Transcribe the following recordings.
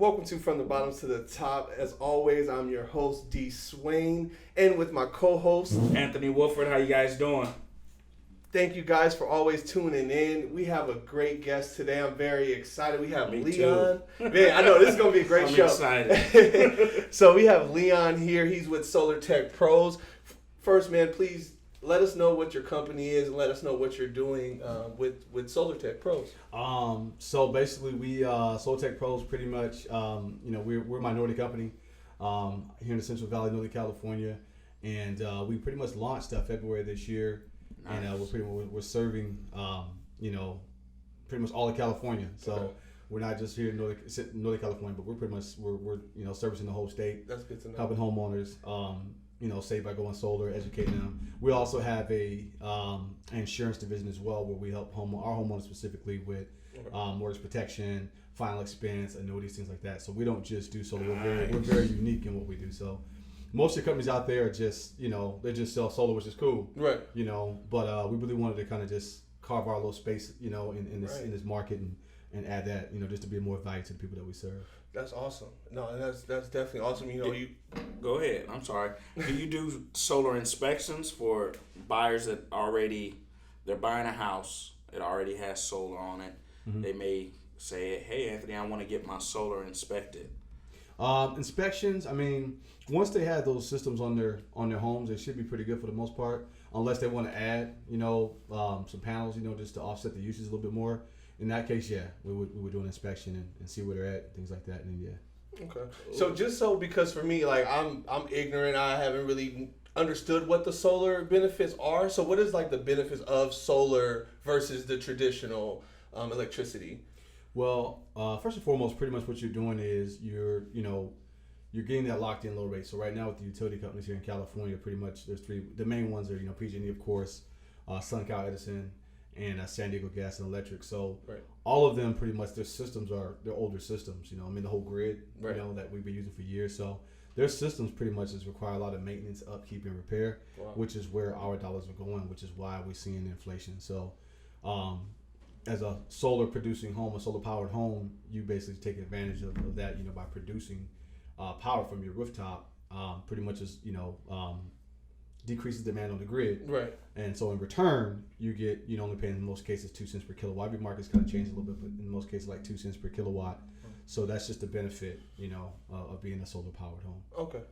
Welcome to From the Bottom to the Top. As always, I'm your host, D. Swain, and with my co-host, Anthony Wolford. How you guys doing? Thank you guys for always tuning in. We have a great guest today. I'm very excited. We have Leon. Man, I know this is going to be a great show. I'm excited. So we have Leon here. He's with Solar Tech Pros. First, man, please let us know what your company is and let us know what you're doing with Solar Tech Pros. So basically, we Solar Tech Pros pretty much, we're a minority company here in the Central Valley, Northern California, and we pretty much launched February this year. Nice. And we're serving, pretty much all of California. So okay. We're not just here in Northern California, but we're pretty much we're servicing the whole state. That's good to know. Helping homeowners, save by going solar, educating them. We also have a insurance division as well, where we help our homeowners specifically with mortgage protection, final expense, annuities, things like that. So we don't just do solar. We're very unique in what we do. So. Most of the companies out there are just, they just sell solar, which is cool. Right. But we really wanted to kind of just carve our little space, in this market and add that, just to be more value to the people that we serve. That's awesome. No, that's definitely awesome. You go ahead. I'm sorry. Do you do solar inspections for buyers that they're buying a house, it already has solar on it. Mm-hmm. They may say, hey, Anthony, I want to get my solar inspected. Inspections, once they have those systems on their homes, they should be pretty good for the most part, unless they want to add, some panels, just to offset the usage a little bit more. In that case, yeah, we would do an inspection and see where they're at, things like that, and yeah. Okay. So because for me, like I'm ignorant, I haven't really understood what the solar benefits are. So what is like the benefits of solar versus the traditional electricity? Well, first and foremost, pretty much what you're doing is you're getting that locked in low rate. So right now with the utility companies here in California, pretty much there's three. The main ones are PG&E, of course, SunCal Edison, and San Diego Gas and Electric. So all of them pretty much their systems they're older systems. The whole grid that we've been using for years. So their systems pretty much just require a lot of maintenance, upkeep, and repair, which is where our dollars are going, which is why we're seeing inflation. So. As a solar producing home, a solar powered home, you basically take advantage of that, by producing power from your rooftop. Pretty much just, decreases demand on the grid. Right. And so in return, you get, only paying in most cases 2 cents per kilowatt. Every market's kind of changed a little bit, but in most cases like 2 cents per kilowatt. So that's just the benefit, of being a solar powered home. Okay.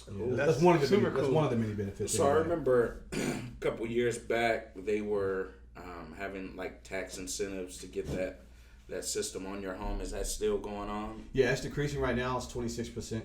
Cool. That's one of the many benefits. So I remember a couple years back, they were having like tax incentives to get that system on your home. Is that still going on? Yeah, it's decreasing right now. It's 26%,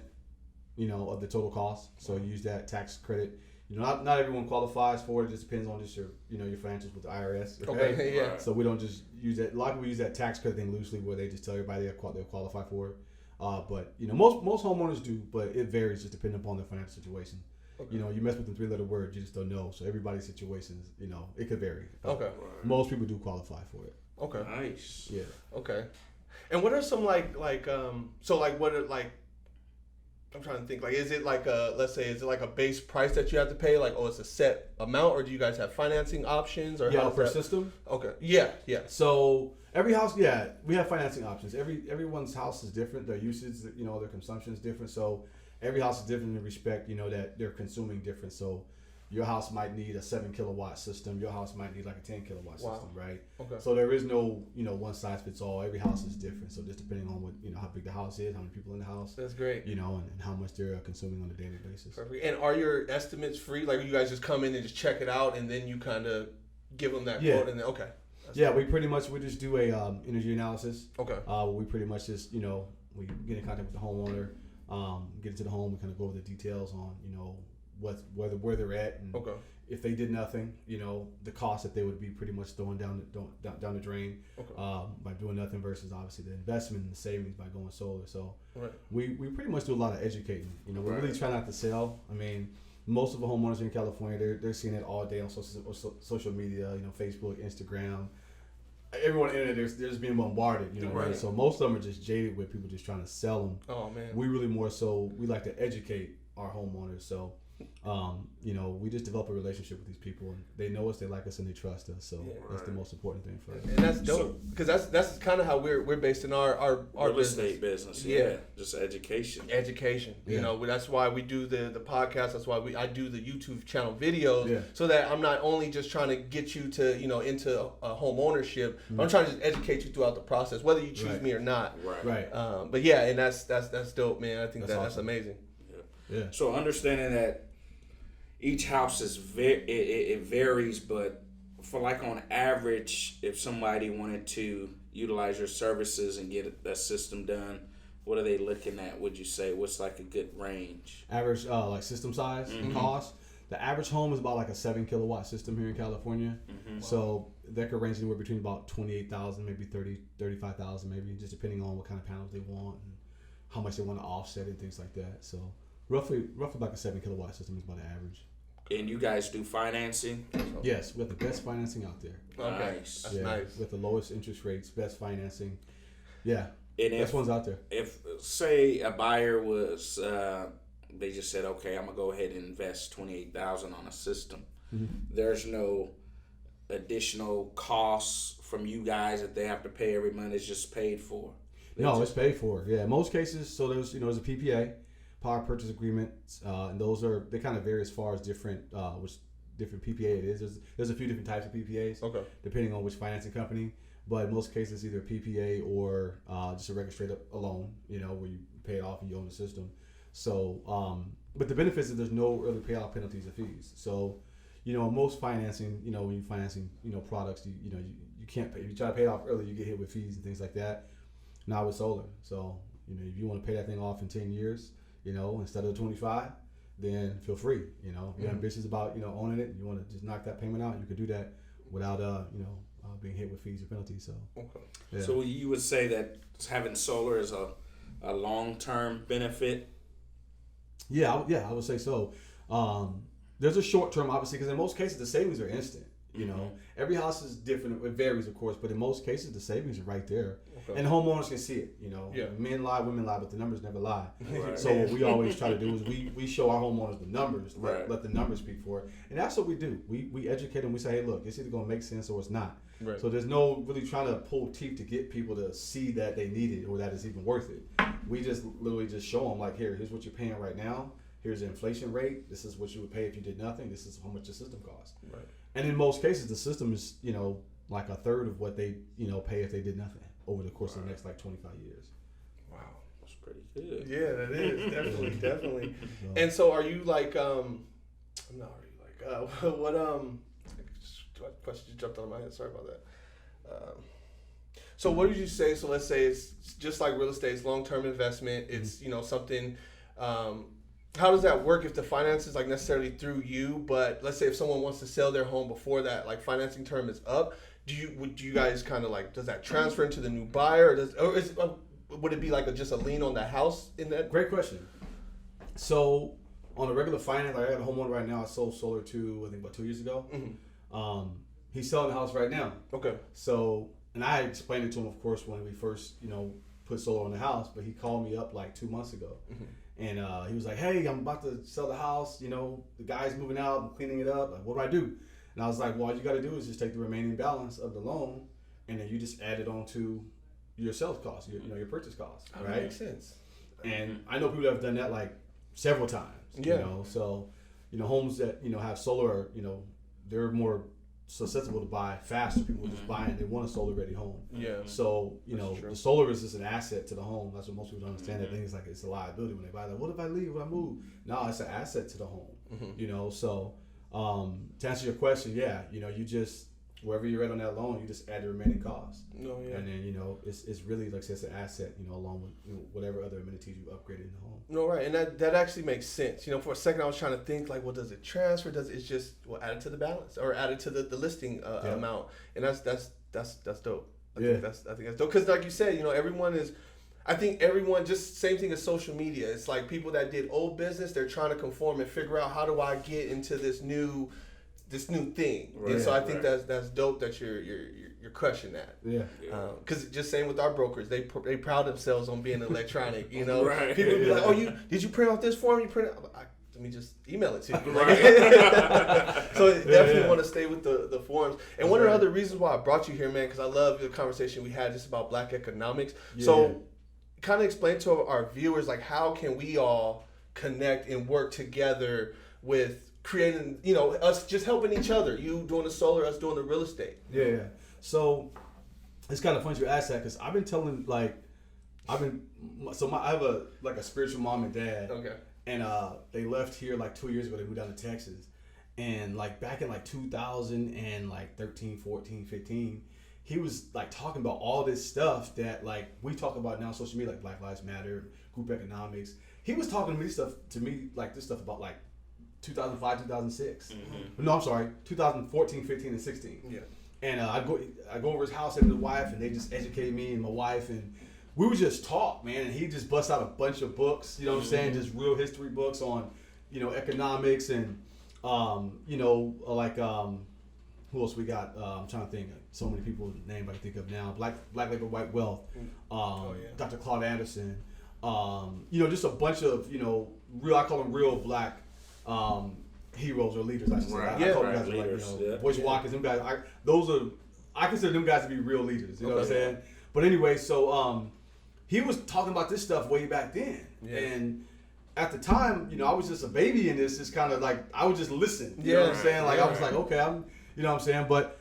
of the total cost. So you use that tax credit. Not everyone qualifies for it. It just depends on just your financials with the IRS. Okay, yeah. Right. So we don't just use that. A lot of people use that tax credit thing loosely, where they just tell everybody they'll qualify for it. But most homeowners do, but it varies just depending upon their financial situation. Okay. You mess with the 3-letter word, you just don't know. So everybody's situations, it could vary. Okay. Most people do qualify for it. Okay. Nice. Yeah. Okay. And what are some I'm trying to think, is it is it like a base price that you have to pay? Like, it's a set amount, or do you guys have financing options, or per system? Okay. Yeah. So every house, we have financing options. Everyone's house is different. Their usage, their consumption is different. So every house is different in respect, that they're consuming different. So your house might need a 7 kilowatt system. Your house might need like a 10 kilowatt system, right? Okay. So there is no, one size fits all. Every house is different. So just depending on what, how big the house is, how many people in the house. That's great. And how much they're consuming on a daily basis. Perfect. And are your estimates free? Like, you guys just come in and just check it out, and then you kind of give them that quote, and then, okay. We just do a energy analysis. Okay. We pretty much just, we get in contact with the homeowner, get into the home, we kind of go over the details on, where they're at, and if they did nothing, the cost that they would be pretty much throwing down the drain by doing nothing versus obviously the investment and the savings by going solar. So we pretty much do a lot of educating. We really try not to sell. Most of the homeowners in California, they're seeing it all day on social media, Facebook, Instagram. Everyone on the internet, they're just being bombarded, right? So most of them are just jaded with people just trying to sell them. Oh, man. We really more so, we like to educate our homeowners. So you know, we just develop a relationship with these people, and they know us, they like us, and they trust us. So that's the most important thing for us. And that's dope, because that's kind of how we're based in our real estate business. Yeah, just education. You know, that's why we do the podcast. That's why I do the YouTube channel videos, so that I'm not only just trying to get you to, you know, into home ownership. I'm trying to just educate you throughout the process, whether you choose me or not. Right. But yeah, and that's dope, man. I think that's awesome. amazing. Yeah. So understanding that each house is it varies, but for like on average, if somebody wanted to utilize your services and get that system done, what are they looking at? Would you say what's like a good range? Average like system size and cost. The average home is about like a 7 kilowatt system here in California. So that could range anywhere between about 28,000, maybe 35,000, maybe, just depending on what kind of panels they want and how much they want to offset and things like that. So roughly like a 7 kilowatt system is about the average. And you guys do financing? Yes, we have the best financing out there. Okay, Nice. that's nice. With the lowest interest rates, best financing. Yeah, And best ones out there. If say a buyer was, they just said, okay, I'm gonna go ahead and invest $28,000 on a system. There's no additional costs from you guys that they have to pay every month. It's just paid for. It's paid for. Yeah, in most cases. So there's a PPA. Power purchase agreements, and they kind of vary as far as different PPA it is. There's a few different types of PPAs, depending on which financing company. But in most cases, either a PPA or just a regular straight up a loan, you know, where you pay it off and you own the system. So, but the benefits is there's no early payoff penalties or fees. So, you know, most financing, you know, when you're financing, you know, products, you can't pay. If you try to pay it off early, you get hit with fees and things like that. Not with solar. So, you know, if you want to pay that thing off in 10 years. You know, instead of 25, then feel free. You know, if you're ambitious about, you know, owning it and you want to just knock that payment out, you could do that without, being hit with fees or penalties. So, So you would say that having solar is a long-term benefit? Yeah, I would say so. There's a short term, obviously, because in most cases the savings are instant. You know, every house is different. It varies, of course, but in most cases the savings are right there, and homeowners can see it. You know, men lie, women lie, but the numbers never lie. So what we always try to do is we show our homeowners the numbers, let the numbers speak for it, and that's what we do. We educate them. We say, hey, look, it's either going to make sense or it's not. Right. So there's no really trying to pull teeth to get people to see that they need it or that it's even worth it. We just literally just show them like, here's what you're paying right now. Here's the inflation rate. This is what you would pay if you did nothing. This is how much the system costs. Right. And in most cases, the system is, you know, like a third of what they, you know, pay if they did nothing over the course of the next like 25 years. Wow, that's pretty good. Yeah, that is definitely. And so, are you like, what question just jumped out of my head? Sorry about that. So, what did you say? So, let's say it's just like real estate, it's long-term investment. It's you know something. How does that work if the finance is like necessarily through you, but let's say if someone wants to sell their home before that like financing term is up, do you guys kind of like, does that transfer into the new buyer, would it be like just a lien on the house in that? Great question. So on a regular finance, like I got a homeowner right now. I sold solar to I think about 2 years ago. He's selling the house right now. Okay. So and I explained it to him, of course, when we first put solar on the house, but he called me up like 2 months ago. And he was like, hey, I'm about to sell the house. You know, the guy's moving out. I'm cleaning it up. Like, what do I do? And I was like, well, all you got to do is just take the remaining balance of the loan, and then you just add it on to your sales cost, your purchase cost. That makes sense. And I know people that have done that like several times. Yeah. You know, so homes that have solar, they're more susceptible to buy faster. People just buy it. They want a solar ready home. Yeah. So the solar is just an asset to the home. That's what most people don't understand. That thing is like it's a liability when they buy that. What if I leave? What if I move? No, it's an asset to the home. So to answer your question, you just wherever you're at on that loan, you just add the remaining cost. No, yeah. And then it's really like it's an asset. Along with whatever other amenities you upgraded in the home. No, right, and that actually makes sense. For a second I was trying to think like, well, does it transfer? It's just add it to the balance or add it to the listing amount, and that's dope. I think that's dope because like you said, I think everyone just same thing as social media. It's like people that did old business, they're trying to conform and figure out how do I get into this new thing. Right, and so I think that's dope that you're crushing that. Yeah. Because just same with our brokers, they proud themselves on being electronic. Right. People be like, "Oh, did you print out this form? You print it?" let me just email it to you. Right. So definitely want to stay with the forums. And one of the other reasons why I brought you here, man, because I love the conversation we had just about Black economics. So kind of explain to our viewers, like, how can we all connect and work together with creating, us just helping each other. You doing the solar, us doing the real estate. Yeah. So it's kind of funny you ask that, because I've been telling, I have a spiritual mom and dad. Okay. And they left here 2 years ago. They moved down to Texas. And back in 2013, 14, 15, he was talking about all this stuff that we talk about now on social media, like Black Lives Matter, group economics. He was talking to me this stuff about 2005, 2006. Mm-hmm. No, I'm sorry, 2014, 15, and 16. Yeah. And I go over his house and his wife, and they just educated me and my wife, and we would just talk, man. And he just bust out a bunch of books, you know what I'm saying, just real history books on, economics and, who else we got? I'm trying to think. So many people named I can think of now. Black Labor, White Wealth. Dr. Claude Anderson. Just a bunch of I call them real Black heroes or leaders. I should say. I call them guys leaders. Boyce Watkins. Them guys. I consider them guys to be real leaders. You know what I'm saying? But anyway, so he was talking about this stuff way back then, and at the time, I was just a baby in this. It's kind of I would just listen. You know what I'm saying? I was okay, I'm. You know what I'm saying? But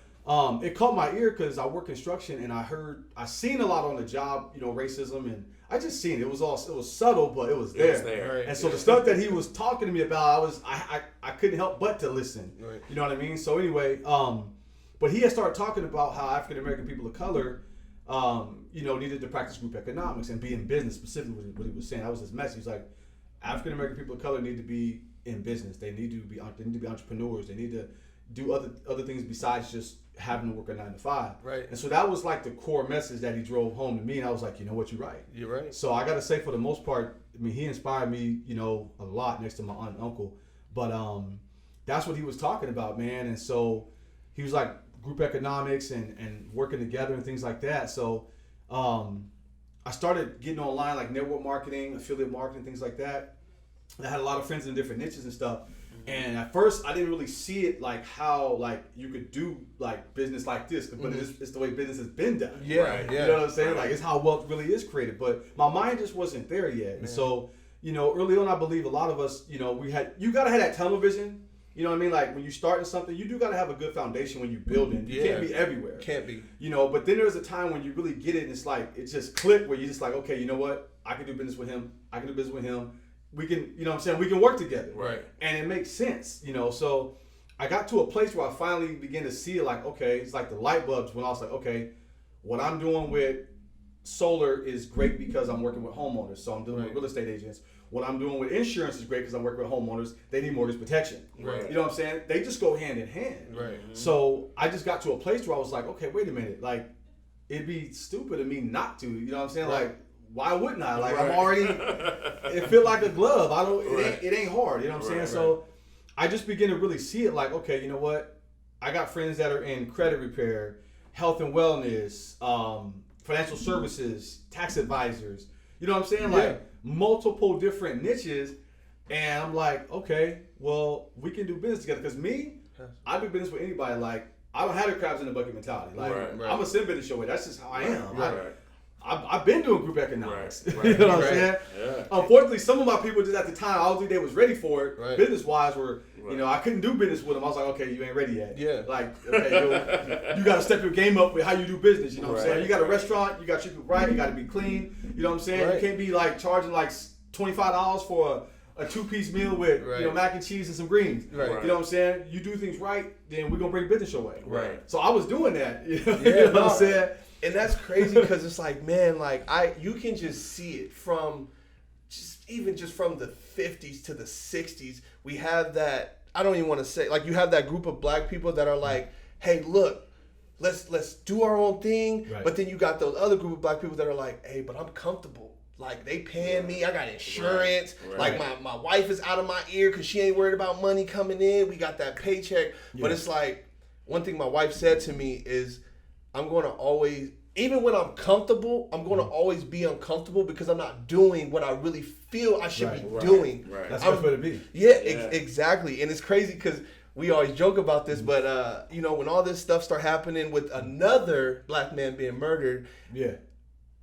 it caught my ear because I work construction, and I seen a lot on the job, racism, and I just seen it. It was subtle, but it was there. It was there. Right. And so the stuff that he was talking to me about, I couldn't help but to listen. Right. You know what I mean? So anyway, but he had started talking about how African American people of color, needed to practice group economics and be in business. Specifically, what he was saying, that was his message. He's like, African American people of color need to be in business. They need to be entrepreneurs. They need to do other things besides just having to work a 9 to 5. Right. And so that was the core message that he drove home to me, and I was like, you know what, you're right. You're right. So I gotta say, for the most part, I mean, he inspired me, a lot next to my aunt and uncle. But that's what he was talking about, man. And so he was group economics and working together and things like that. So I started getting online, network marketing, affiliate marketing, things like that. And I had a lot of friends in different niches and stuff. And at first, I didn't really see it how you could do business like this, but it's the way business has been done. Yeah, right? yeah. You know what I'm saying? It's how wealth really is created. But my mind just wasn't there yet. And so, early on, I believe a lot of us, you gotta have that tunnel vision. You know what I mean? When you're starting something, you do gotta have a good foundation when you're building. You can't be everywhere. Can't be. But then there's a time when you really get it, and it's it just clicked where you're just okay, you know what? I can do business with him. I can do business with him. We can, we can work together. Right. And it makes sense, so I got to a place where I finally began to see it okay, it's the light bulbs when I was okay, what I'm doing with solar is great because I'm working with homeowners. So I'm dealing with real estate agents. What I'm doing with insurance is great because I'm working with homeowners. They need mortgage protection. Right. You know what I'm saying? They just go hand in hand. Right. So I just got to a place where I was okay, wait a minute. It'd be stupid of me not to. You know what I'm saying? Right. Why wouldn't I? I'm already, it feel like a glove. It ain't hard. You know what I'm saying? Right. So I just begin to really see it okay, you know what? I got friends that are in credit repair, health and wellness, financial services, tax advisors. You know what I'm saying? Multiple different niches. And I'm okay, well, we can do business together. Because I do business with anybody. I don't have the crabs in the bucket mentality. I'm a sim business show away. That's just how I am. Right. I've been doing group economics. Right. You know what I'm saying? Yeah. Unfortunately, some of my people just at the time, I don't think they was ready for it. Right. Business-wise, were I couldn't do business with them. I was okay, you ain't ready yet. Yeah. Okay, you got to step your game up with how you do business. You know what I'm saying? You got a restaurant, you got to treat people right, you got to be clean. You know what I'm saying? Right. You can't be charging $25 for a 2-piece meal with mac and cheese and some greens. Right. You know what I'm saying? You do things right, then we're gonna bring business your way. Right. So I was doing that. You know what I'm saying? And that's crazy because it's man, you can just see it from just from the 50s to the 60s. We have that, I don't even want to say, you have that group of Black people that are hey, look, let's do our own thing. Right. But then you got those other group of Black people that are hey, but I'm comfortable. They paying me. I got insurance. Right. My wife is out of my ear because she ain't worried about money coming in. We got that paycheck. Yeah. But it's one thing my wife said to me is, I'm going to always even when I'm comfortable, I'm going to always be uncomfortable because I'm not doing what I really feel I should be doing. Right. That's what it be. Yeah, exactly. And it's crazy because we always joke about this, but you know, when all this stuff start happening with another black man being murdered,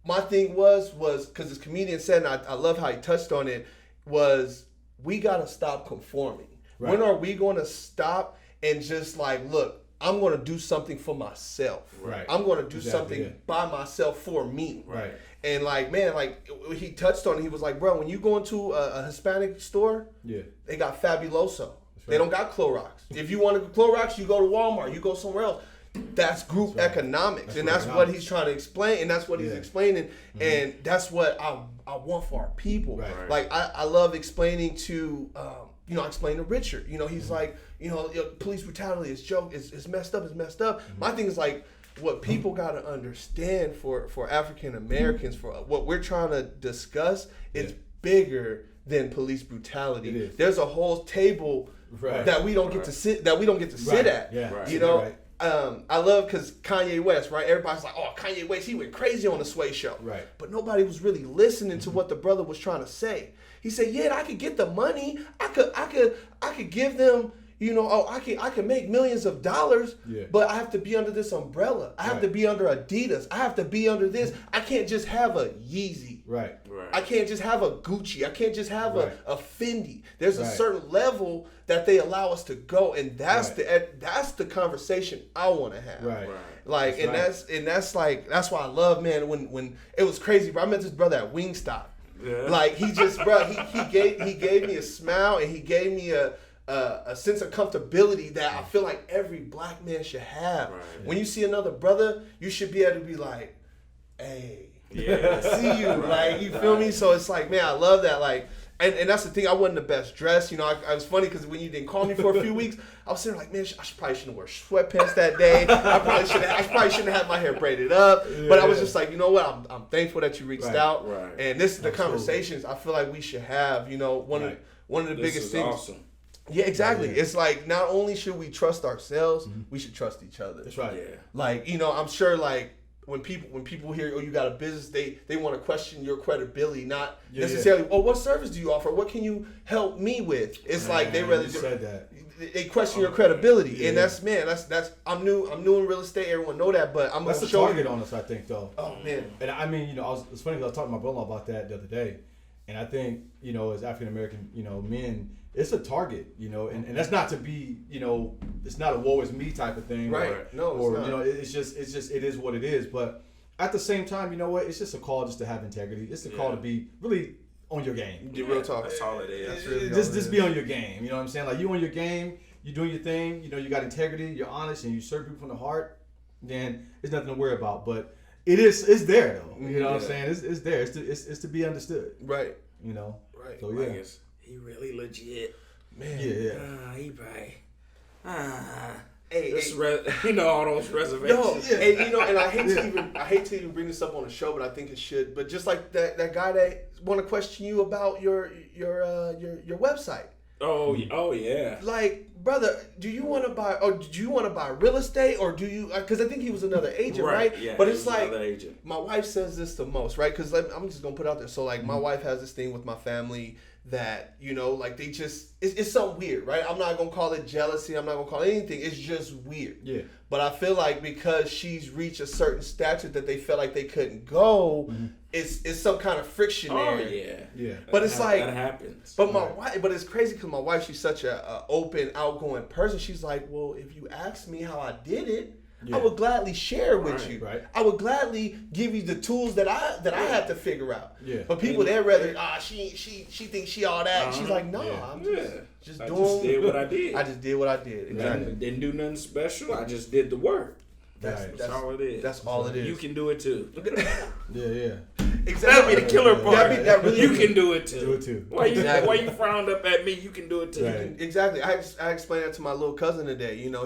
my thing was because this comedian said, and I love how he touched on it, was we got to stop conforming. Right. When are we going to stop and just like, look, I'm going to do something for myself. Right. I'm going to do something by myself for me. Right. And like, man, like he touched on it. He was like, bro, when you go into a Hispanic store, they got Fabuloso. Right. They don't got Clorox. If you want to go Clorox, you go to Walmart. You go somewhere else. That's group economics. And that's what he's trying to explain. And that's what he's explaining. Mm-hmm. And that's what I want for our people. Right. Like, I love explaining to... you know, I explained to Richard. You know, he's like, you know, police brutality is messed up. It's messed up. Mm-hmm. My thing is like, what people got to understand for African Americans, for what we're trying to discuss, is bigger than police brutality. There's a whole table that we don't get to sit sit at. Yeah. Right. You know. I love because Kanye West, right? Everybody's like, oh, Kanye West, he went crazy on the Sway Show. Right. But nobody was really listening to what the brother was trying to say. He said, yeah, I could get the money. I could give them, you know, I could make millions of dollars, but I have to be under this umbrella. I have to be under Adidas. I have to be under this. I can't just have a Yeezy. Right. I can't just have a Gucci. I can't just have a Fendi. There's a certain level that they allow us to go, and that's the conversation I want to have. Right. Like, that's why I love, man, when it was crazy, bro. I met this brother at Wingstop. Yeah. Like he just, bro, he gave me a smile, and he gave me a sense of comfortability that I feel like every black man should have. Right. When you see another brother, you should be able to be like, hey, see you, like, you feel me? So it's like, man, I love that, like. And that's the thing. I wasn't the best dressed. You know, I was funny because when you didn't call me for a few weeks, I was sitting like, man, probably shouldn't wear sweatpants that day. I probably shouldn't have my hair braided up. But I was just like, you know what? I'm thankful that you reached out. Right. And this is the conversations I feel like we should have. You know, one of the biggest things. Awesome. Yeah, exactly. Yeah. It's like not only should we trust ourselves, we should trust each other. That's right. Yeah. Like, you know, I'm sure like. When people hear, oh, you got a business, they want to question your credibility, not necessarily, oh, what service do you offer? What can you help me with? It's like they rather they question your credibility, and that's I'm new in real estate. Everyone know that, but I'm that's the target on us, I think, though. Oh man, and I mean, you know, it's funny because I was talking to my brother about that the other day, and I think, you know, as African American, you know, men. It's a target, you know, and that's not to be, you know, it's not a woe is me type of thing, right? Or, no, or it's not. You know, it's just it is what it is. But at the same time, you know what? It's just a call just to have integrity. It's a call to be really on your game. Real talk. That's all it is. That's really just be on your game. You know what I'm saying? Like, you on your game, you doing your thing. You know, you got integrity. You're honest, and you serve people from the heart. Then there's nothing to worry about. But it's there though. You know what I'm saying? It's there. It's to be understood. Right. You know. Right. So yeah. He really legit. Man, he probably. Hey, you know, all those reservations. No, and you know, and I hate to even bring this up on the show, but I think it should. But just like that guy that want to question you about your website. Oh yeah. Like, brother, do you want to buy real estate, or do you? Because I think he was another agent, right? Yeah. But it's like my wife says this the most, right? Because I'm just gonna put it out there. So like, my wife has this thing with my family that, you know, like they just it's something weird, right? I'm not gonna call it jealousy. I'm not gonna call it anything. It's just weird. Yeah. But I feel like because she's reached a certain stature that they felt like they couldn't go, it's some kind of friction there. Oh yeah. But it's like that happens. But my wife, but it's crazy because my wife, she's such a open, outgoing person. She's like, well, if you ask me how I did it, I would gladly share with you. Right. I would gladly give you the tools that I had to figure out. Yeah. But people, they'd rather, she thinks she all that. She's like, no, I'm just I doing. just did what I did. I just did what I did. Exactly. Didn't do nothing special. I just did the work. That's all it is. That's all it is. You can do it too. Yeah. Exactly. That'd be the killer part. That really you can do it too. Do it too. Why you frowned up at me? You can do it too. Right. Exactly. I explained that to my little cousin today. You know,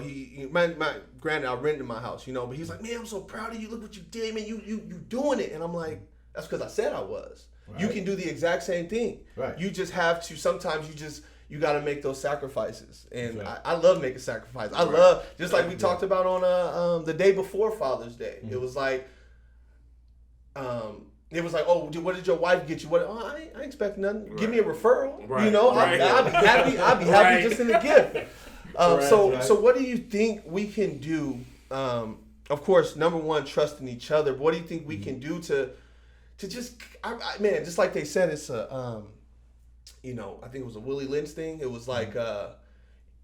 my granted, I rented my house. You know, but he's like, man, I'm so proud of you. Look what you did, man. You doing it. And I'm like, that's because I said I was. Right. You can do the exact same thing. Right. You just have to. Sometimes you got to make those sacrifices, and I love making sacrifices. I love, just like we talked about on the day before Father's Day. It was like, it was like, oh, what did your wife get you? What? Oh, I ain't expect nothing. Right. Give me a referral. Right. You know, Right. I'd be happy. I'd be happy Right. just in the gift. Right. So what do you think we can do? Of course, number one, trusting each other. But what do you think we can do to just, man, just like they said, it's a, you know, I think it was a Willie Lynch thing. It was like,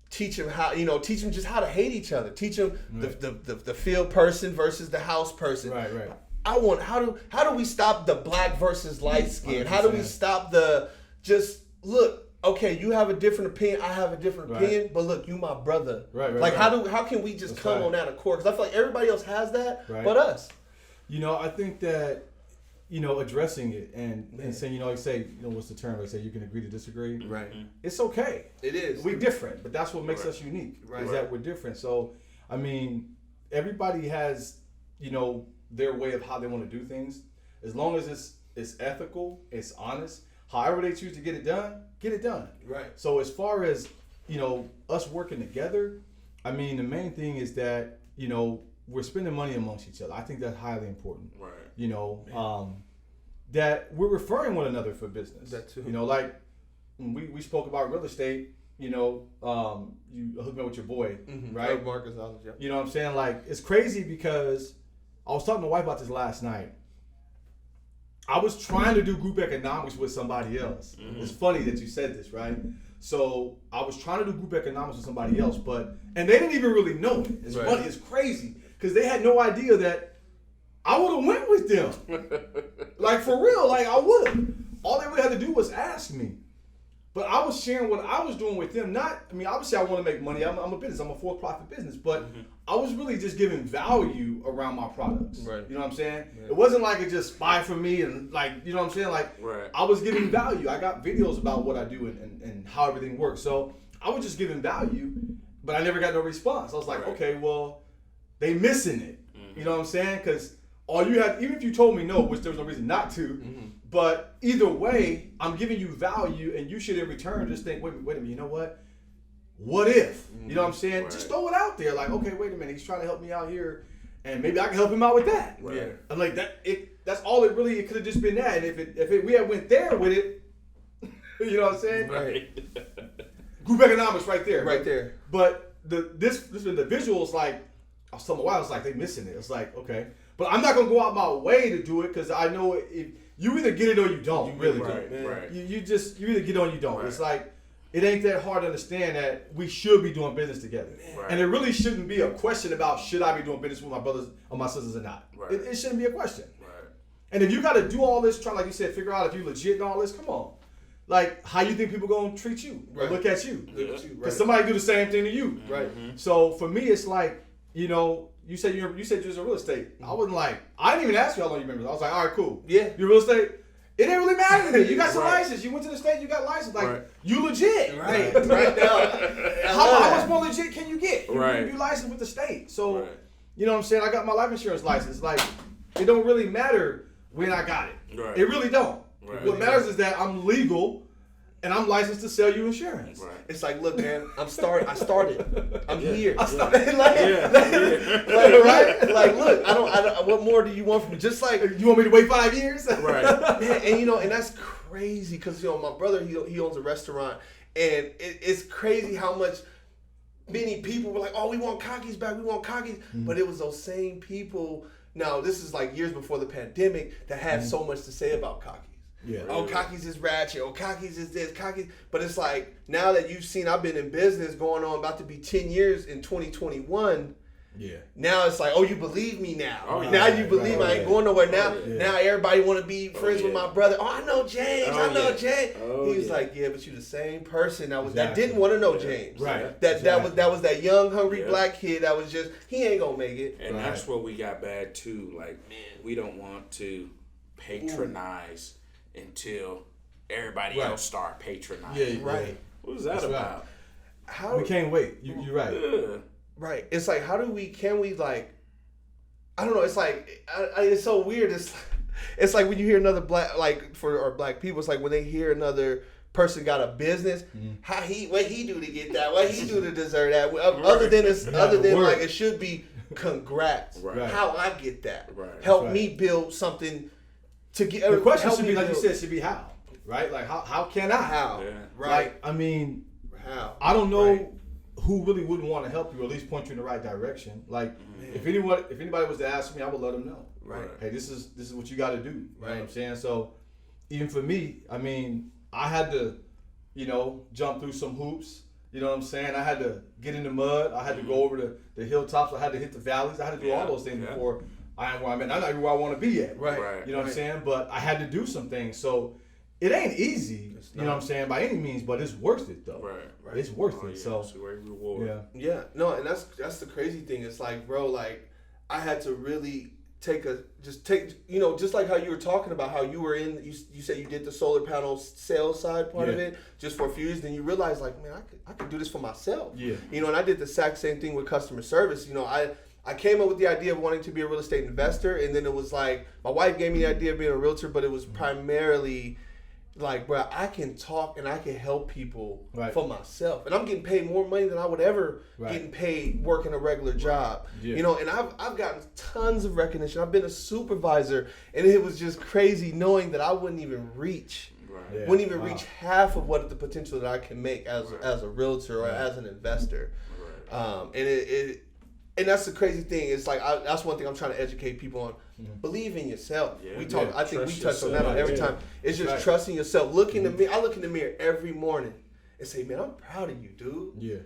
teach them just how to hate each other. Teach them the field person versus the house person. Right. How do we stop the black versus light skin? 100%. How do we stop the just look? Okay, you have a different opinion. I have a different opinion, but look, you my brother. Right. Like how can we just come on that accord? Because I feel like everybody else has that, but us. You know, I think that, you know, addressing it and saying, you know, like say, you know, what's the term? Like say you can agree to disagree. Right. It's okay. It is. We're different, but that's what makes us unique. Right. Is that we're different. So, I mean, everybody has, you know, their way of how they want to do things. As long as it's ethical, it's honest. However they choose to get it done, get it done. Right. So as far as, you know, us working together, I mean, the main thing is that, you know, we're spending money amongst each other. I think that's highly important. Right. You know, that we're referring one another for business. That too. You know, like we spoke about real estate, you know, you hooked me up with your boy, right? Marcus Hollis, yeah. You know what I'm saying? Like, it's crazy because I was talking to my wife about this last night. I was trying to do group economics with somebody else. It's funny that you said this, right? So I was trying to do group economics with somebody else, and they didn't even really know it. It's funny, it's crazy, because they had no idea that I would have went with them. Like, for real, like I would. All they really had to do was ask me. But I was sharing what I was doing with them. Obviously I want to make money. I'm a business. I'm a for-profit business. But I was really just giving value around my products. Right. You know what I'm saying? Yeah. It wasn't like it just buy from me and like, you know what I'm saying? Like, I was giving value. I got videos about what I do and how everything works. So I was just giving value, but I never got no response. I was like, okay, well, they missing it. You know what I'm saying? Because all you had, even if you told me no, which there was no reason not to, but either way, I'm giving you value, and you should in return just think, wait a minute, you know what? What if? You know what I'm saying? Just throw it out there. Like, okay, wait a minute, he's trying to help me out here, and maybe I can help him out with that. Right. Yeah. I'm like, that's all it really, it could have just been that. And if we had went there with it, you know what I'm saying? Right. Group economics right there. Right there. But this individual is like, I was telling my wife, I was like, they missing it. It's like, okay. But I'm not going to go out my way to do it, because I know if you either get it or you don't. You really do. Right. You either get it or you don't. Right. It's like, it ain't that hard to understand that we should be doing business together. Right. And it really shouldn't be a question about should I be doing business with my brothers or my sisters or not. Right. It shouldn't be a question. Right. And if you got to do all this, try, like you said, figure out if you legit and all this, come on. Like, how you think people going to treat you or look at you? Because somebody do the same thing to you. Right. So for me, it's like, you know, you said you was in real estate. I wasn't like, I didn't even ask you how long you remember. I was like, all right, cool. Yeah. You real estate? It didn't really matter to me. You got some license. You went to the state, you got license. Like, you legit. Right. Right now. How much more legit can you get? You licensed with the state. So, you know what I'm saying? I got my life insurance license. Like, it don't really matter when I got it. Right. It really don't. Right. What matters is that I'm legal and I'm licensed to sell you insurance. Right. It's like, look, man, I started. I'm here. I started. Right? Like, look, I don't. What more do you want from me? Just like, you want me to wait 5 years? Right. Man, and you know, and that's crazy because, you know, my brother, he owns a restaurant, and it's crazy how much many people were like, oh, we want Cockies back. We want Cockies. But it was those same people. Now, this is like years before the pandemic that had so much to say about Cockies. Yeah. Oh, Cockies is ratchet. Oh, Cockies is this. Cockies. But it's like, now that you've seen, I've been in business going on about to be 10 years in 2021. Yeah. Now it's like, oh, you believe me now. Oh, yeah. Now you believe I ain't going nowhere. Now, now everybody want to be friends with my brother. Oh, I know James. I know James. He was like, yeah, but you the same person that didn't want to know James. Right. That was that young, hungry black kid that was just, he ain't gonna make it. And that's where we got bad too. Like, we don't want to patronize until everybody else start patronizing. Yeah, right. What was that about? How we can't wait. You're right. Yeah. Right. It's like, can we like, I don't know. It's like, it's so weird. It's like when you hear another black people, it's like when they hear another person got a business, what he do to get that, what he do to deserve that. Other than it should be congrats. Right. How I get that. Right. Help me build something to get The question help should me be, like you build- said, should be how, right? Like how can I? how Yeah. right Like, I mean, how I don't know Right. who really wouldn't want to help you, or at least point you in the right direction. Like, if anybody was to ask me, I would let them know. Right. Hey, this is what you got to do. You know what I'm Right. saying? So, even for me, I mean, I had to, jump through some hoops. You know what I'm saying? I had to get in the mud. I had to go over the hilltops. I had to hit the valleys. I had to do all those things before I am where I'm at. I'm not even where I want to be yet. Right. You know what I'm saying? But I had to do some things. So it ain't easy, you know what I'm saying, by any means, but it's worth it though. Right. It's worth Oh, it. yeah, So it's a great reward. yeah. No, and that's the crazy thing. It's like, bro, like I had to really take just like how you were talking about how you were you said you did the solar panel sales side part of it just for a few years, then you realize like, man, I could do this for myself. Yeah. And I did the exact same thing with customer service. I came up with the idea of wanting to be a real estate investor, and then it was like my wife gave me the idea of being a realtor, but it was primarily like, bro, I can talk and I can help people for myself, and I'm getting paid more money than I would ever getting paid working a regular job. Yeah. And I've gotten tons of recognition. I've been a supervisor, and it was just crazy knowing that I wouldn't even reach. Yeah. Wouldn't even reach half of what the potential that I can make as a realtor or as an investor. And that's the crazy thing. It's like that's one thing I'm trying to educate people on. Believe in yourself. Yeah. We talk. I think Trust we touch on that every time. It's just trusting yourself. Look in the mirror. I look in the mirror every morning and say, "Man, I'm proud of you, dude." Yeah.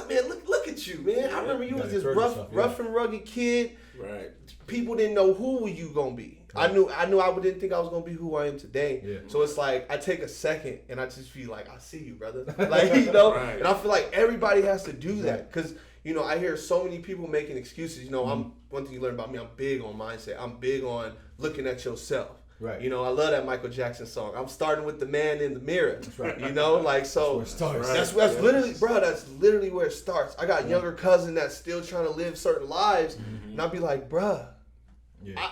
Man, look at you, man. I remember you was this rough and rugged kid. Right. People didn't know who you gonna be. I knew I didn't think I was gonna be who I am today. Yeah. So it's like I take a second and I just be like, I see you, brother. Like and I feel like everybody has to do that because I hear so many people making excuses. I'm one thing you learn about me. I'm big on mindset. I'm big on looking at yourself. Right. I love that Michael Jackson song. I'm starting with the man in the mirror. That's right. Like so. That's where it starts. That's literally, bro. That's literally where it starts. I got younger cousin that's still trying to live certain lives, and I'll be like, bruh,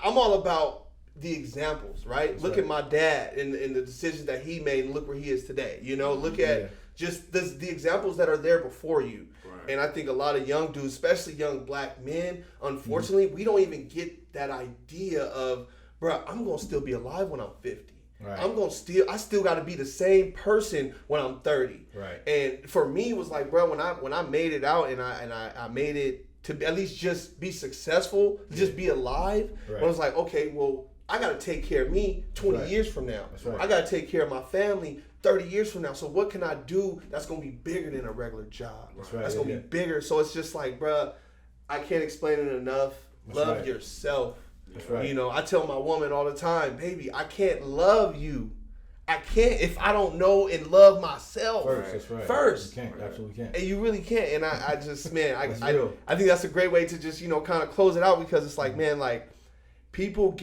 I'm all about the examples, right? Look at my dad and the decisions that he made, and look where he is today. Look at just the examples that are there before you. Right. And I think a lot of young dudes, especially young black men, unfortunately, we don't even get that idea of, bro, I'm gonna still be alive when I'm 50. Right. I still got to be the same person when I'm 30. Right. And for me, it was like, bro, when I made it out and I made it to at least just be successful, just be alive. Right. I was like, okay, well, I got to take care of me 20 years from now. Right. I got to take care of my family 30 years from now. So what can I do that's going to be bigger than a regular job? That's going to be bigger. So it's just like, bruh, I can't explain it enough. Love yourself. That's right. I tell my woman all the time, baby, I can't love you. I can't if I don't know and love myself first. You can't, absolutely can't. And you really can't. And I just, man, I think that's a great way to just, kind of close it out because it's like, man, like people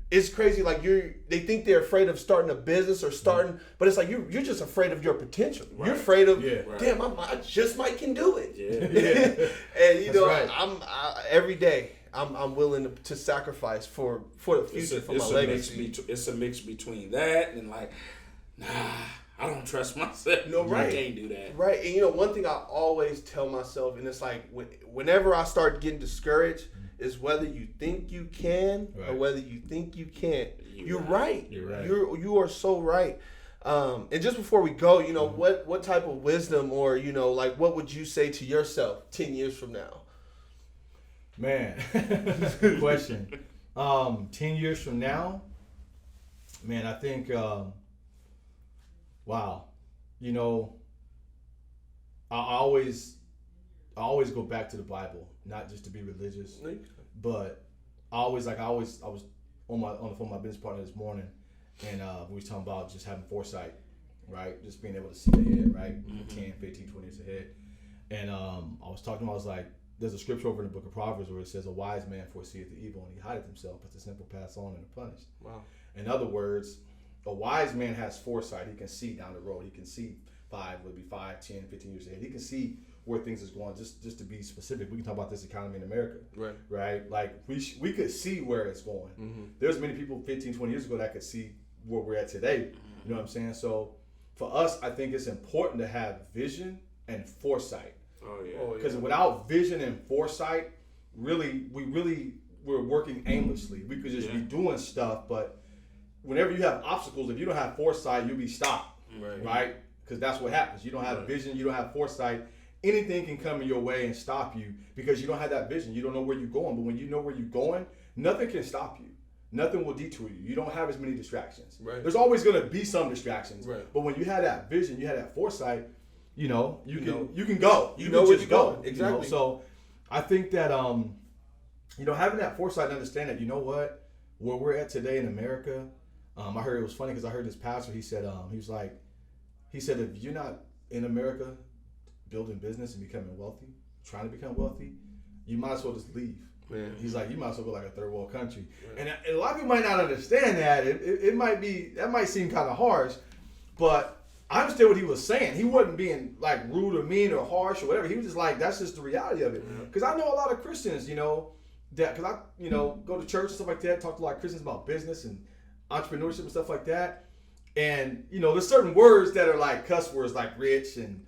it's crazy. Like they think they're afraid of starting a business or starting, but it's like you're just afraid of your potential. Right. You're afraid of, damn, I just might can do it. And I'm every day. I'm willing to sacrifice for the future, for my legacy. It's a mix between that and like, nah, I don't trust myself. No, right. I can't do that. Right. And one thing I always tell myself, and it's like whenever I start getting discouraged, is whether you think you can or whether you think you can't. You're right. You're right. You are so right. And just before we go, what type of wisdom or like what would you say to yourself 10 years from now? Man, good question. 10 years from now, man, I think, wow, I always go back to the Bible, not just to be religious, but I was on the phone with my business partner this morning, and we was talking about just having foresight, right? Just being able to see ahead, right? 10, 15, 20 years ahead. And I was talking to him, I was like, there's a scripture over in the book of Proverbs where it says, a wise man foreseeth the evil and he hideth himself, but the simple pass on and are punished. Wow. In other words, a wise man has foresight. He can see down the road. He can see 5, 10, 15 years ahead. He can see where things is going. Just to be specific, we can talk about this economy in America. Right? Like, we could see where it's going. Mm-hmm. There's many people 15, 20 years ago that could see where we're at today. You know what I'm saying? So, for us, I think it's important to have vision and foresight. Oh yeah. Because without vision and foresight, we're working aimlessly. We could just be doing stuff, but whenever you have obstacles, if you don't have foresight, you'll be stopped, Right. right? Because that's what happens. You don't have vision, you don't have foresight. Anything can come in your way and stop you because you don't have that vision. You don't know where you're going. But when you know where you're going, nothing can stop you. Nothing will detour you. You don't have as many distractions. Right. There's always going to be some distractions. Right. But when you have that vision, you have that foresight, you can go. You You know can where just you're go. going. Exactly. So I think that having that foresight and understand that, you know what, where we're at today in America, I heard it was funny because I heard this pastor, he said if you're not in America building business and becoming wealthy, trying to become wealthy, you might as well just leave. Man. He's like, you might as well go like a third world country. Right. And a lot of people might not understand that. It might be, that might seem kind of harsh, but I understand what he was saying. He wasn't being like rude or mean or harsh or whatever. He was just like, that's just the reality of it. Because I know a lot of Christians, that, because I, go to church and stuff like that, talk to a lot of Christians about business and entrepreneurship and stuff like that. And, there's certain words that are like cuss words, like rich and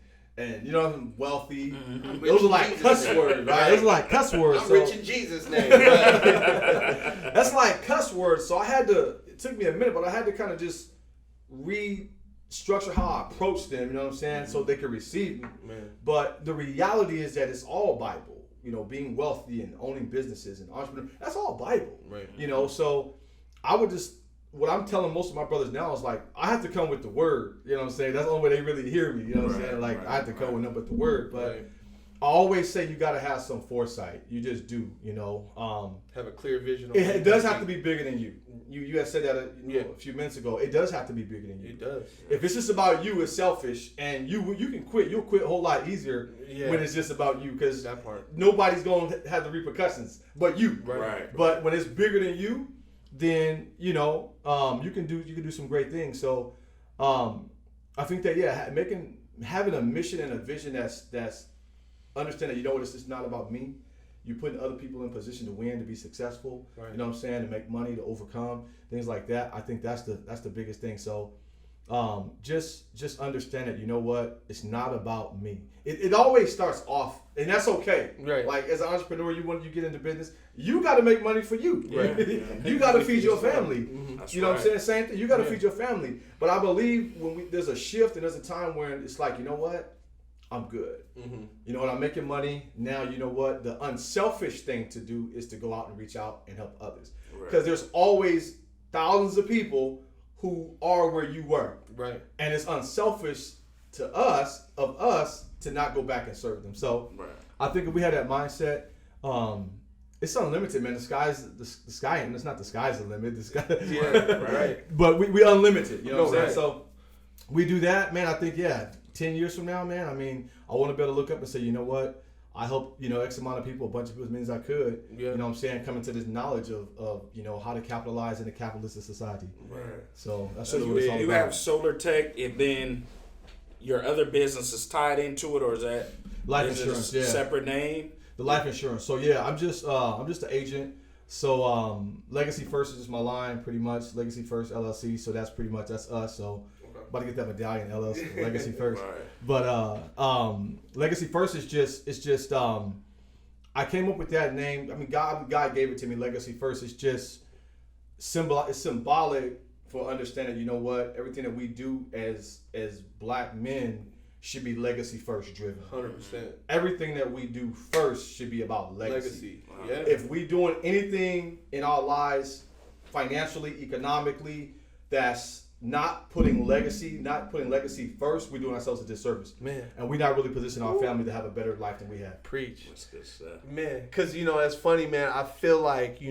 wealthy. Mm-hmm. Those are like cuss words, right? Those are like cuss words. I'm rich in Jesus' name. That's like cuss words. So it took me a minute, but I had to kind of just restructure how I approach them, you know what I'm saying? So they could receive me. Man. But the reality is that it's all Bible. Being wealthy and owning businesses and entrepreneur, that's all Bible. Right. So I would what I'm telling most of my brothers now is like, I have to come with the word. You know what I'm saying? That's the only way they really hear me. You know what I'm saying? Like, I have to come with nothing but the word. But I always say you got to have some foresight. You just do, Have a clear vision. It does have to be bigger than you. You had said that a few minutes ago. It does have to be bigger than you. It does. If it's just about you, it's selfish. And you can quit. You'll quit a whole lot easier when it's just about you. Because nobody's going to have the repercussions but you. Right. But when it's bigger than you, then you can do some great things. So I think that having a mission and a vision that's understand that it's just not about me. You're putting other people in position to win, to be successful. Right. You know what I'm saying? To make money, to overcome things like that. I think that's the biggest thing. So just understand that it's not about me. It always starts off, and that's okay. Right. Like as an entrepreneur, you get into business, you got to make money for you. Right. You got to feed your family. Mm-hmm. You know what I'm saying? Same thing. You got to feed your family. But I believe there's a shift and there's a time when it's like, I'm good. Mm-hmm. I'm making money now. The unselfish thing to do is to go out and reach out and help others, because there's always thousands of people who are where you were. Right. And it's unselfish of us to not go back and serve them. So I think if we had that mindset, it's unlimited, man. The sky, and it's not the sky's the limit. The sky, right. But we unlimited. You know what I'm saying? So we do that, man. I think 10 years from now, man. I mean, I want to be able to look up and say, you know what? I hope, X amount of people, a bunch of people, as many as I could, you know what I'm saying, come into this knowledge of how to capitalize in a capitalistic society. Right. So that's what it's all about. You have solar tech, and then your other business is tied into it, or is that life insurance? A separate name? The life insurance. So I'm just an agent. So Legacy First is just my line, pretty much. Legacy First LLC. So that's us. So. About to get that medallion, LLC, Legacy First. Right. But Legacy First is just I came up with that name. I mean, God gave it to me. Legacy First is just symbolic for understanding. Everything that we do as black men should be legacy first driven. 100%. Everything that we do first should be about legacy. Wow. Yeah. If we doing anything in our lives, financially, economically, that's not putting legacy first, we're doing ourselves a disservice. Man. And we're not really positioning our family to have a better life than we have. Preach. That's good stuff. Man, because, that's funny, man. I feel like,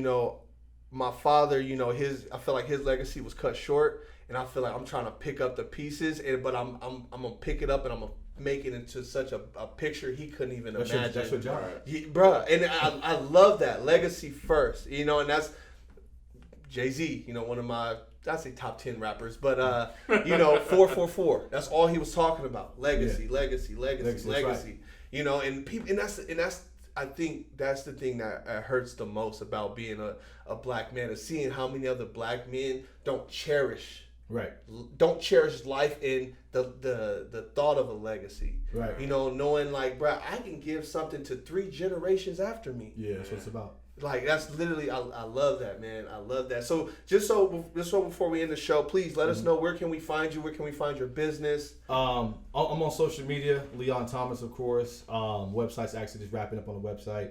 my father, I feel like his legacy was cut short, and I feel like I'm trying to pick up the pieces, but I'm going to pick it up and I'm going to make it into such a picture he couldn't even imagine. That's your job. Bruh, and I love that. Legacy first, and that's Jay-Z, one of my, I'd say top 10 rappers, but 444. That's all he was talking about. Legacy. Right. And people, and that's I think that's the thing that hurts the most about being a black man, is seeing how many other black men don't cherish life and the thought of a legacy. Right. Knowing like, bro, I can give something to 3 generations after me. Yeah, that's what it's about. Like that's literally, I love that, man. I love that. So just so before we end the show, please let us know, where can we find you? Where can we find your business? I'm on social media, Leon Thomas, of course. Website's actually just wrapping up on the website,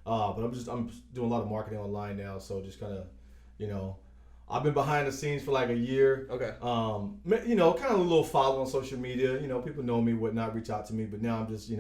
but I'm doing a lot of marketing online now. So just kind of, I've been behind the scenes for like a year. Okay. Kind of a little follow on social media. People know me, whatnot, reach out to me. But now I'm just,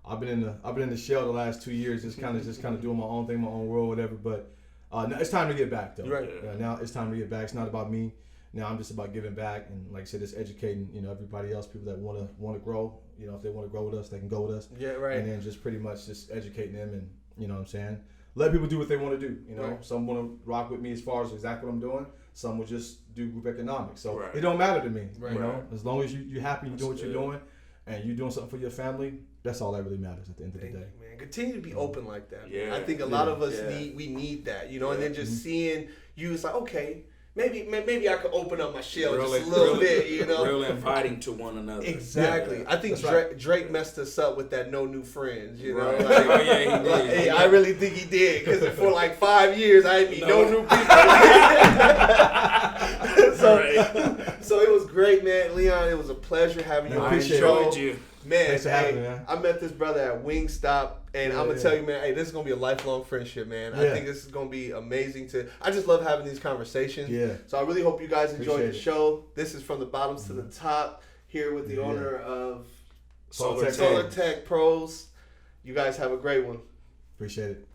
I've been in the shell the last 2 years, just kind of doing my own thing, my own world, whatever. But now it's time to get back, though. Right. Now it's time to get back. It's not about me. Now I'm just about giving back, and like I said, just educating, everybody else, people that want to grow. If they want to grow with us, they can go with us. Yeah, right. And then just pretty much just educating them, and what I'm saying, let people do what they want to do. Right. Some want to rock with me as far as exactly what I'm doing. Some will just do group economics. So Right. it don't matter to me. Right. As long as you're happy, you doing what you're good. doing, and you're doing something for your family. That's all that really matters at the end of the Thank day. you, man. Continue to be open like that. Man. Yeah. I think a lot of us Yeah. need that, and Yeah. then just seeing you, it's like, okay, maybe I could open up my shell Really- just a little really- bit, Real inviting to one another. Exactly. Yeah. I think That's right. Drake messed us up with that no new friends, Right. Like, Oh, yeah, he did. like, hey, I really think he did, because for like 5 years I didn't meet no new people. So it was great, man. Leon, it was a pleasure having you I on the appreciate show. enjoyed you. Man, Thanks for having me, man. I met this brother at Wingstop, and I'm gonna tell you, man, hey, this is gonna be a lifelong friendship, man. I Yeah. think this is gonna be amazing I just love having these conversations. Yeah. So I really hope you guys enjoyed Appreciate the it. show. This is From the Bottoms to the Top, here with the Yeah. owner of Solar Tech. Solar Tech Pros. You guys have a great one. Appreciate it.